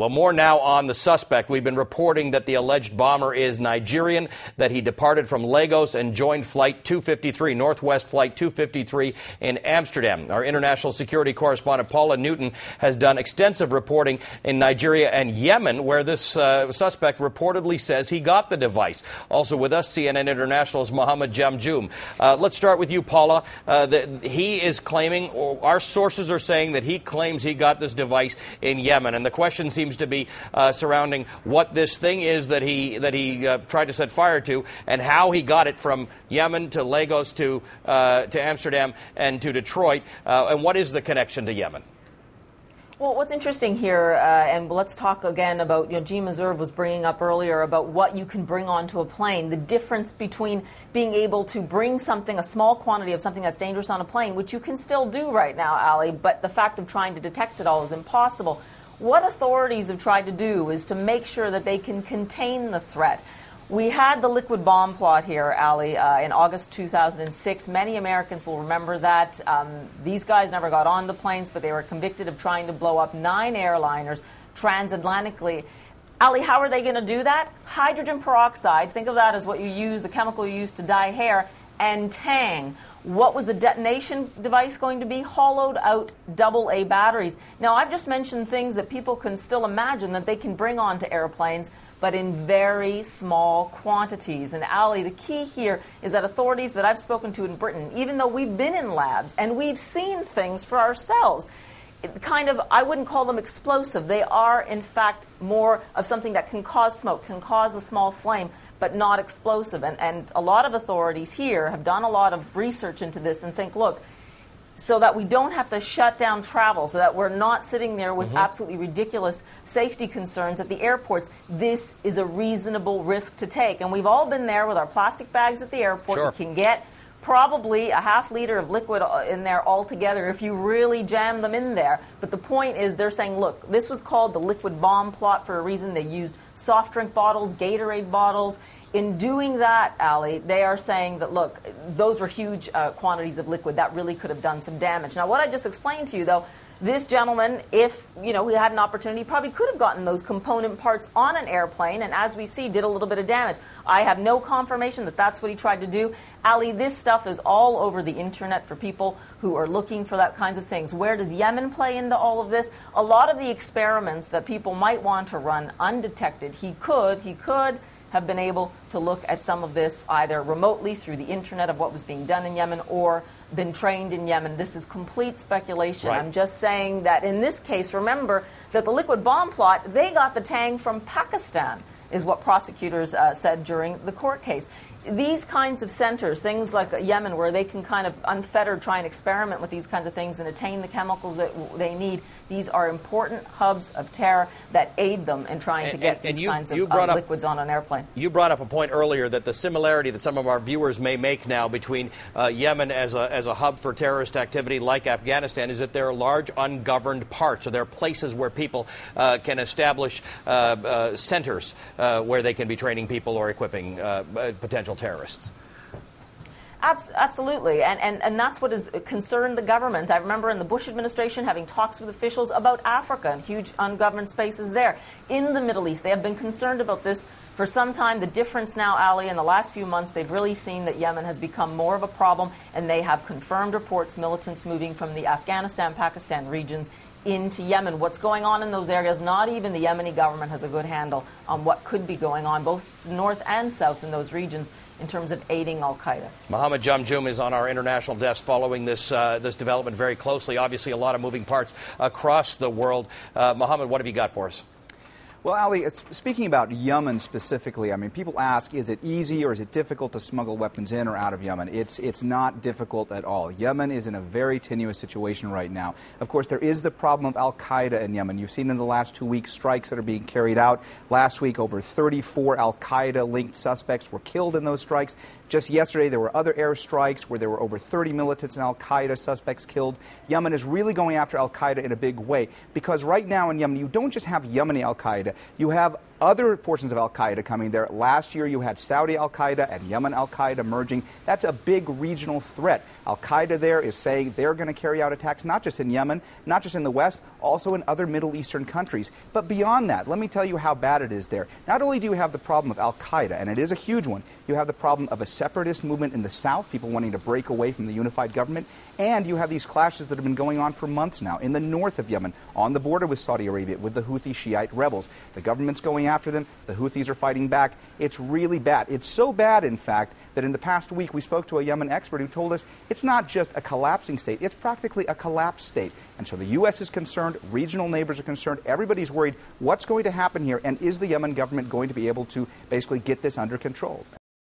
Well, more now on the suspect. We've been reporting that the alleged bomber is Nigerian, that he departed from Lagos and joined Flight 253, Northwest Flight 253 in Amsterdam. Our international security correspondent Paula Newton has done extensive reporting in Nigeria and Yemen, where this suspect reportedly says he got the device. Also with us, CNN International's Mohammed Jamjoom. Let's start with you, Paula. He is claiming, or our sources are saying, that he claims he got this device in Yemen. And the question seems to be surrounding what this thing is that he tried to set fire to, and how he got it from Yemen to Lagos to Amsterdam and to Detroit, and what is the connection to Yemen? Well, what's interesting here, and let's talk again about, G. Meserve was bringing up earlier about what you can bring onto a plane, the difference between being able to bring something, a small quantity of something that's dangerous on a plane, which you can still do right now, Ali, but the fact of trying to detect it all is impossible. What authorities have tried to do is to make sure that they can contain the threat. We had the liquid bomb plot here, Ali, in August 2006. Many Americans will remember that. These guys never got on the planes, but they were convicted of trying to blow up 9 airliners transatlantically. Ali, how are they going to do that? Hydrogen peroxide, think of that as what you use, the chemical you use to dye hair, and tang. What was the detonation device going to be? Hollowed out AA batteries. Now, I've just mentioned things that people can still imagine that they can bring onto airplanes, but in very small quantities. And Ali, the key here is that authorities that I've spoken to in Britain, even though we've been in labs and we've seen things for ourselves, I wouldn't call them explosive. They are, in fact, more of something that can cause smoke, can cause a small flame, but not explosive. And a lot of authorities here have done a lot of research into this and think, look, so that we don't have to shut down travel, so that we're not sitting there with absolutely ridiculous safety concerns at the airports, this is a reasonable risk to take. And we've all been there with our plastic bags at the airport. Sure. You can get probably a half liter of liquid in there altogether if you really jam them in there. But the point is, they're saying, look, this was called the liquid bomb plot for a reason. They used soft drink bottles, Gatorade bottles. In doing that, Ali, they are saying that, look, those were huge quantities of liquid that really could have done some damage. Now, what I just explained to you, though, this gentleman, if he had an opportunity, probably could have gotten those component parts on an airplane, and as we see, did a little bit of damage. I have no confirmation that that's what he tried to do. Ali, this stuff is all over the internet for people who are looking for that kinds of things. Where does Yemen play into all of this? A lot of the experiments that people might want to run undetected, he could have been able to look at some of this either remotely through the internet of what was being done in Yemen or been trained in Yemen. This is complete speculation. Right. I'm just saying that in this case, remember that the liquid bomb plot, they got the tang from Pakistan, is what prosecutors said during the court case. These kinds of centers, things like Yemen, where they can kind of unfettered try and experiment with these kinds of things and attain the chemicals that they need, these are important hubs of terror that aid them in trying to get these kinds of liquids on an airplane. You brought up a point earlier that the similarity that some of our viewers may make now between Yemen as a hub for terrorist activity like Afghanistan is that there are large ungoverned parts, or there are places where people can establish centers where they can be training people or equipping potential terrorists. Absolutely, and that's what has concerned the government. I remember in the Bush administration having talks with officials about Africa and huge ungoverned spaces there. In the Middle East, they have been concerned about this for some time. The difference now, Ali, in the last few months, they've really seen that Yemen has become more of a problem, and they have confirmed reports, militants moving from the Afghanistan-Pakistan regions into Yemen. What's going on in those areas, not even the Yemeni government has a good handle on what could be going on, both north and south in those regions, in terms of aiding al-Qaeda. Mohammed Jamjoom is on our international desk following this development very closely. Obviously, a lot of moving parts across the world. Mohammed, what have you got for us? Well, Ali, speaking about Yemen specifically, I mean, people ask, is it easy or is it difficult to smuggle weapons in or out of Yemen? It's not difficult at all. Yemen is in a very tenuous situation right now. Of course, there is the problem of Al-Qaeda in Yemen. You've seen in the last 2 weeks strikes that are being carried out. Last week, over 34 Al-Qaeda-linked suspects were killed in those strikes. Just yesterday, there were other airstrikes where there were over 30 militants and Al-Qaeda suspects killed. Yemen is really going after Al-Qaeda in a big way, because right now in Yemen, you don't just have Yemeni Al-Qaeda, al-Qaeda. You have other portions of al-Qaeda coming there. Last year, you had Saudi al-Qaeda and Yemen al-Qaeda merging. That's a big regional threat. Al-Qaeda there is saying they're going to carry out attacks not just in Yemen, not just in the West, also in other Middle Eastern countries. But beyond that, let me tell you how bad it is there. Not only do you have the problem of al-Qaeda, and it is a huge one, you have the problem of a separatist movement in the South, people wanting to break away from the unified government, and you have these clashes that have been going on for months now in the north of Yemen, on the border with Saudi Arabia, with the Houthi Shiite rebels. The government's going after them. The Houthis are fighting back. It's really bad. It's so bad, in fact, that in the past week we spoke to a Yemen expert who told us it's not just a collapsing state, it's practically a collapsed state. And so the U.S. is concerned, regional neighbors are concerned, everybody's worried what's going to happen here, and is the Yemen government going to be able to basically get this under control?